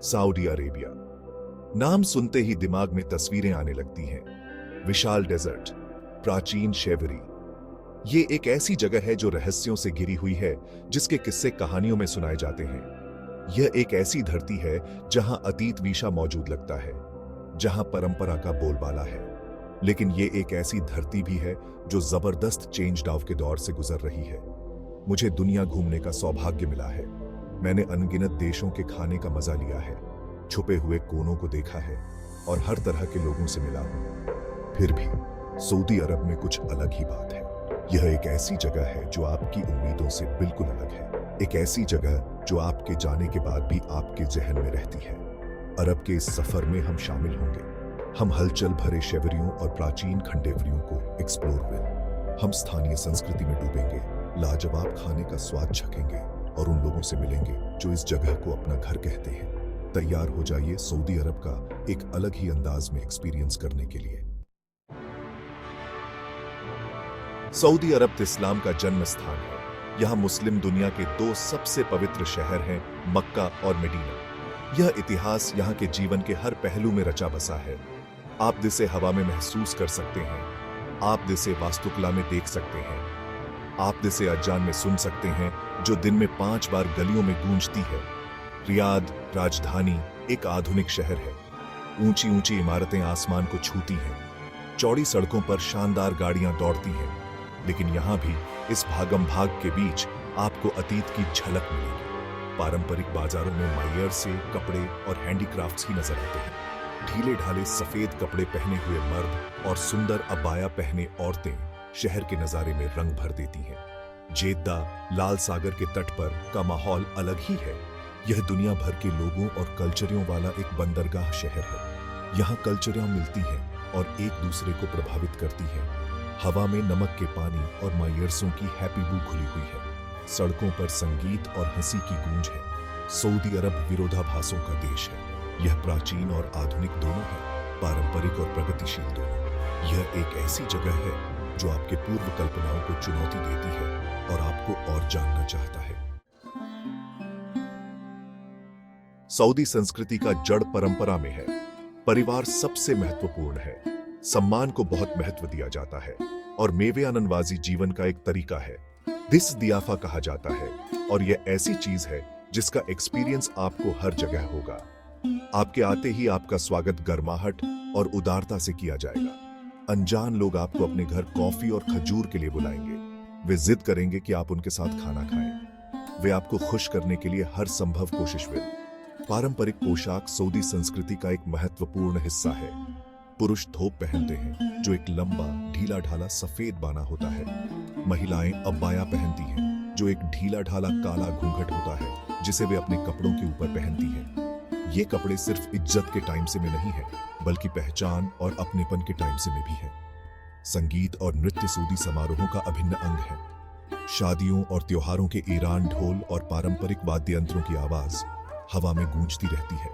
Saudi Arabia. नाम सुनते ही दिमाग में तस्वीरें आने लगती हैं। विशाल डेजर्ट, प्राचीन शेवरी। ये एक ऐसी जगह है जो रहस्यों से घिरी हुई है, जिसके किस्से कहानियों में सुनाए जाते हैं। यह एक ऐसी धरती है जहां अतीत विशा मौजूद लगता है, जहां परंपरा का बोलबाला है। लेकिन ये एक ऐसी धरती भी है जो जबरदस्त चेंज डाव के दौर से गुजर रही है। मुझे दुनिया घूमने का सौभाग्य मिला है। मैंने अनगिनत देशों के खाने का मजा लिया है, छुपे हुए कोनों को देखा है और हर तरह के लोगों से मिला हूं। फिर भी सऊदी अरब में कुछ अलग ही बात है। यह एक ऐसी जगह है जो आपकी उम्मीदों से बिल्कुल अलग है। एक ऐसी जगह जो आपके जाने के बाद भी आपके जहन में रहती है। अरब के इस सफर में हम शामिल होंगे। हम हलचल भरे शेवरियों और प्राचीन खंडेवरियों को एक्सप्लोर करेंगे। हम स्थानीय संस्कृति में डूबेंगे, लाजवाब खाने का स्वाद चखेंगे और उन लोगों से मिलेंगे जो इस जगह को अपना घर कहते हैं। तैयार हो जाइए सऊदी अरब का एक अलग ही अंदाज में एक्सपीरियंस करने के लिए। सऊदी अरब इस्लाम का जन्म स्थान है। यहाँ मुस्लिम दुनिया के दो सबसे पवित्र शहर हैं, मक्का और मदीना। यह इतिहास यहाँ के जीवन के हर पहलू में रचा बसा है। आप जिसे हवा में महसूस कर सकते हैं, आप जिसे वास्तुकला में देख सकते हैं, आप जिसे अजान में सुन सकते हैं जो दिन में 5 बार गलियों में गूंजती है। रियाद राजधानी एक आधुनिक शहर है। ऊंची ऊंची इमारतें आसमान को छूती हैं, चौड़ी सड़कों पर शानदार गाड़ियां दौड़ती हैं। लेकिन यहां भी इस भागम भाग के बीच आपको अतीत की झलक मिलेगी। पारंपरिक बाजारों में मायर से कपड़े और हैंडीक्राफ्ट्स ही नजर आते हैं। ढीले ढाले सफेद कपड़े पहने हुए मर्द और सुंदर अबाया पहने औरतें शहर के नजारे में रंग भर देती हैं। जेद्दा लाल सागर के तट पर का माहौल अलग ही है। यह दुनिया भर के लोगों और कल्चरों वाला एक बंदरगाह शहर है। यहाँ कल्चरें मिलती हैं और एक दूसरे को प्रभावित करती हैं। हवा में नमक के पानी और मायर्सों की हैप्पी बू घुली हुई है। सड़कों पर संगीत और हंसी की गूंज है। सऊदी अरब विरोधाभासों का देश है। यह प्राचीन और आधुनिक दोनों है, पारंपरिक और प्रगतिशील दोनों। यह एक ऐसी जगह है जो आपके पूर्व कल्पनाओं को चुनौती देती है और आपको और जानना चाहता है। सऊदी संस्कृति का जड़ परंपरा में है। परिवार सबसे महत्वपूर्ण है। सम्मान को बहुत महत्व दिया जाता है और मेवे नवाजी जीवन का एक तरीका है। दिस दियाफा कहा जाता है और यह ऐसी चीज है जिसका एक्सपीरियंस आपको हर जगह होगा। आपके आते ही आपका स्वागत गर्माहट और उदारता से किया जाएगा। अनजान लोग आपको अपने घर कॉफी और खजूर के लिए बुलाएंगे। वे जिद करेंगे कि आप उनके साथ खाना खाएं। वे आपको खुश करने के लिए हर संभव कोशिश करें। पारंपरिक पोशाक सऊदी संस्कृति का एक महत्वपूर्ण हिस्सा है। पुरुष धोप पहनते हैं जो एक लंबा ढीला ढाला सफेद बाना होता है। महिलाएं अब्बाया पहनती हैं जो एक ढीला ढाला काला घूंघट होता है जिसे वे अपने कपड़ों के ऊपर पहनती हैं। ये कपड़े सिर्फ इज्जत के टाइम से में नहीं है, बल्कि पहचान और अपनेपन के टाइम से में भी है। संगीत और नृत्य सऊदी समारोहों का अभिन्न अंग है। शादियों और त्योहारों के ईरान ढोल और पारंपरिक वाद्य यंत्रों की आवाज हवा में गूंजती रहती है।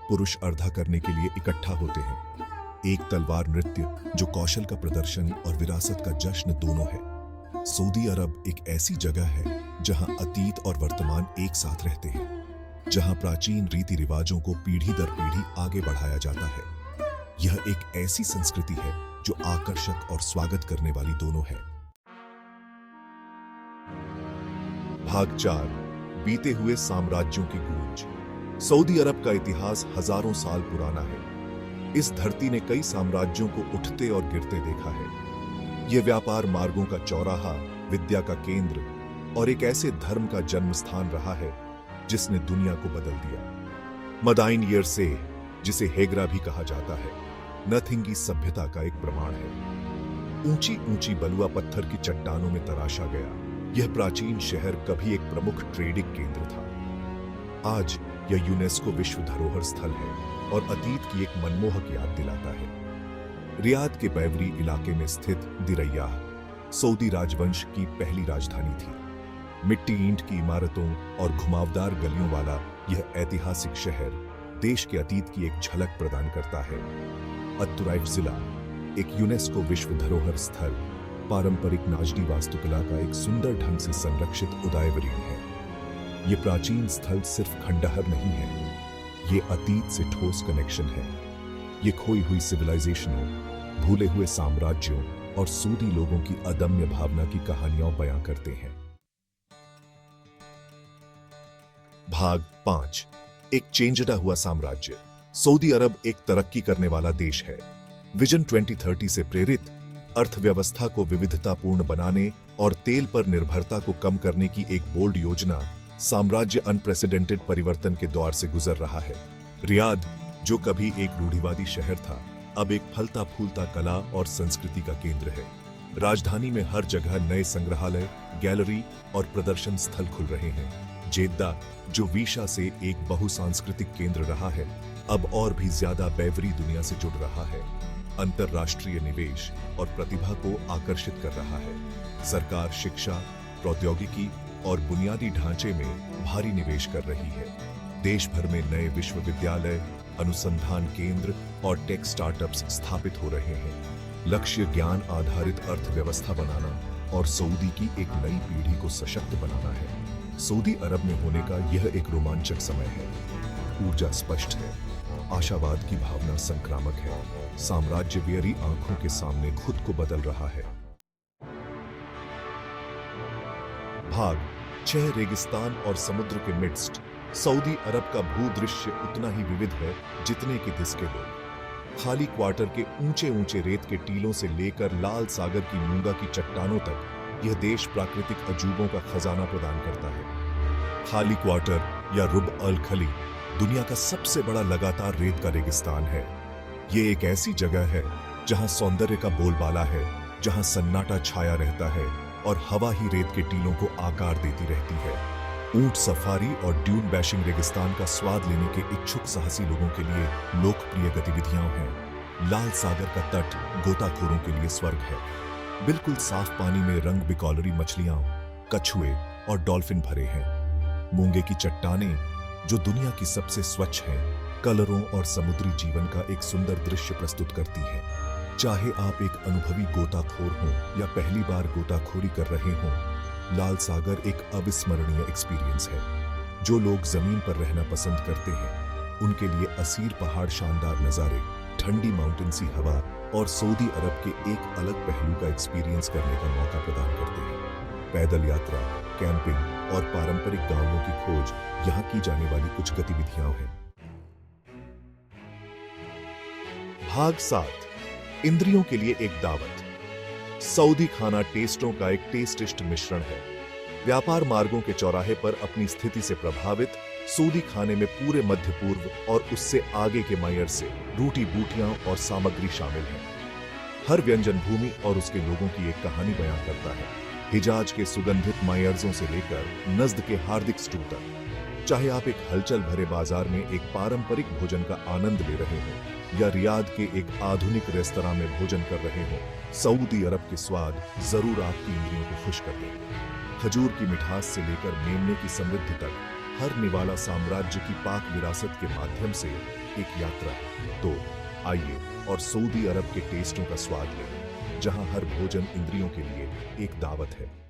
पुरुष अर्धा करने के लिए इकट्ठा होते हैं। एक तलवार नृत्य जो कौशल का प्रदर्शन और विरासत का जश्न दोनों है। सऊदी अरब एक ऐसी जगह है जहां अतीत और वर्तमान एक साथ रहते हैं, जहां प्राचीन रीति रिवाजों को पीढ़ी दर पीढ़ी आगे बढ़ाया जाता है। यह एक ऐसी संस्कृति है जो आकर्षक और स्वागत करने वाली दोनों है। भाग 4, बीते हुए साम्राज्यों की गूंज। सऊदी अरब का इतिहास हजारों साल पुराना है। इस धरती ने कई साम्राज्यों को उठते और गिरते देखा है। यह व्यापार मार्गों का चौराहा, विद्या का केंद्र और एक ऐसे धर्म का जन्म स्थान रहा है जिसने दुनिया को बदल दिया। मदाइन यरसे, जिसे हेगरा भी कहा जाता है, नथिंगी सभ्यता का एक प्रमाण है। ऊंची ऊंची बलुआ पत्थर की चट्टानों में तराशा गया यह प्राचीन शहर कभी एक प्रमुख ट्रेडिंग केंद्र था। आज यह यूनेस्को विश्व धरोहर स्थल है और अतीत की एक मनमोहक याद दिलाता है। रियाद के बैवरी इलाके में स्थित दिरैया सऊदी राजवंश की पहली राजधानी थी। मिट्टी ईंट की इमारतों और घुमावदार गलियों वाला यह ऐतिहासिक शहर देश के अतीत की एक झलक प्रदान करता है। अत्तुराइफ जिला एक यूनेस्को विश्व धरोहर स्थल पारंपरिक नाजदी वास्तुकला का एक सुंदर ढंग से संरक्षित उदायवरीण है। ये प्राचीन स्थल सिर्फ खंडहर नहीं है, ये अतीत से ठोस कनेक्शन है। ये खोई हुई सिविलाइजेशनों, भूले हुए साम्राज्यों और सूदी लोगों की अदम्य भावना की कहानियां बयां करते हैं। भाग 5। एक चेंजदा हुआ साम्राज्य। सऊदी अरब एक तरक्की करने वाला देश है। विजन 2030 से प्रेरित अर्थव्यवस्था को विविधतापूर्ण बनाने और तेल पर निर्भरता को कम करने की एक बोल्ड योजना, साम्राज्य अनप्रेसिडेंटेड परिवर्तन के दौर से गुजर रहा है। रियाद, जो कभी एक रूढ़िवादी शहर था, अब एक फलता फूलता कला और संस्कृति का केंद्र है। राजधानी में हर जगह नए संग्रहालय, गैलरी और प्रदर्शन स्थल खुल रहे हैं। जेद्दा, जो वीशा से एक बहुसांस्कृतिक केंद्र रहा है, अब और भी ज्यादा बैवरी दुनिया से जुड़ रहा है। अंतरराष्ट्रीय निवेश और प्रतिभा को आकर्षित कर रहा है। सरकार शिक्षा, प्रौद्योगिकी और बुनियादी ढांचे में भारी निवेश कर रही है। देश भर में नए विश्वविद्यालय, अनुसंधान केंद्र और टेक स्टार्टअप्स स्थापित हो रहे हैं। लक्ष्य ज्ञान आधारित अर्थव्यवस्था बनाना और सऊदी की एक नई पीढ़ी को सशक्त बनाना है। सऊदी अरब में होने का यह एक रोमांचक समय है। ऊर्जा स्पष्ट है, आशावाद की भावना संक्रामक है। साम्राज्य वेरी आंखों के सामने खुद को बदल रहा है। भाग 6। रेगिस्तान और समुद्र के मिडस्ट। सऊदी अरब का भूदृश्य उतना ही विविध है जितने कि इसके लोग। खाली क्वार्टर के ऊंचे ऊंचे रेत के टीलों से लेकर लाल सागर की मूंगा की चट्टानों तक यह देश प्राकृतिक अजूबों का खजाना प्रदान करता है। खाली क्वार्टर या रुब अल खली दुनिया का सबसे बड़ा लगातार रेत का रेगिस्तान है। ये एक ऐसी जगह है जहां सौंदर्य का बोलबाला है, जहां सन्नाटा छाया रहता है और हवा ही रेत के टीलों को आकार देती रहती है। ऊंट सफारी और ड्यून बैशिंग रेगिस्तान का स्वाद लेने के इच्छुक साहसी लोगों के लिए लोकप्रिय गतिविधियां हैं। लाल सागर का तट गोताखोरों के लिए स्वर्ग है। बिल्कुल साफ पानी में रंग बिकॉलरी मछलियां, कछुए और डॉल्फिन भरे हैं। मूंगे की चट्टानें, जो दुनिया की सबसे स्वच्छ हैं, कलरों और समुद्री जीवन का एक सुंदर दृश्य प्रस्तुत करती हैं। चाहे आप एक अनुभवी गोताखोर हों या पहली बार गोताखोरी कर रहे हों, लाल सागर एक अविस्मरणीय एक्सपीरियंस है। जो लोग जमीन पर रहना पसंद करते हैं, उनके लिए असीर पहाड़, शानदार नजारे, ठंडी माउंटेन सी हवा और सऊदी अरब के एक अलग पहलू का एक्सपीरियंस करने का मौका प्रदान करते हैं। पैदल यात्रा, कैंपिंग और पारंपरिक गांवों की खोज यहां की जाने वाली कुछ गतिविधियां हैं। भाग 7। इंद्रियों के लिए एक दावत। सऊदी खाना टेस्टों का एक टेस्टिस्ट मिश्रण है। व्यापार मार्गों के चौराहे पर अपनी स्थिति से प्रभावित सऊदी खाने में पूरे मध्य पूर्व और उससे आगे के मायर से रूटी बूटियां और सामग्री शामिल है। हर व्यंजन भूमि और उसके लोगों की एक कहानी बयां करता है। हिजाज के सुगंधित मायर्जों से लेकर नज्द के हार्दिक स्टू तक। चाहे आप एक हलचल भरे बाजार में एक पारंपरिक भोजन का आनंद ले रहे हो या रियाद के एक आधुनिक रेस्तरां में भोजन कर रहे हो, सऊदी अरब के स्वाद जरूर आपकी इंद्रियों को खुश कर देंगे। खजूर की मिठास से लेकर मेमने की समृद्धि तक, हर निवाला साम्राज्य की पाक विरासत के माध्यम से एक यात्रा है। तो आइए और सऊदी अरब के टेस्टों का स्वाद लें, जहां हर भोजन इंद्रियों के लिए एक दावत है।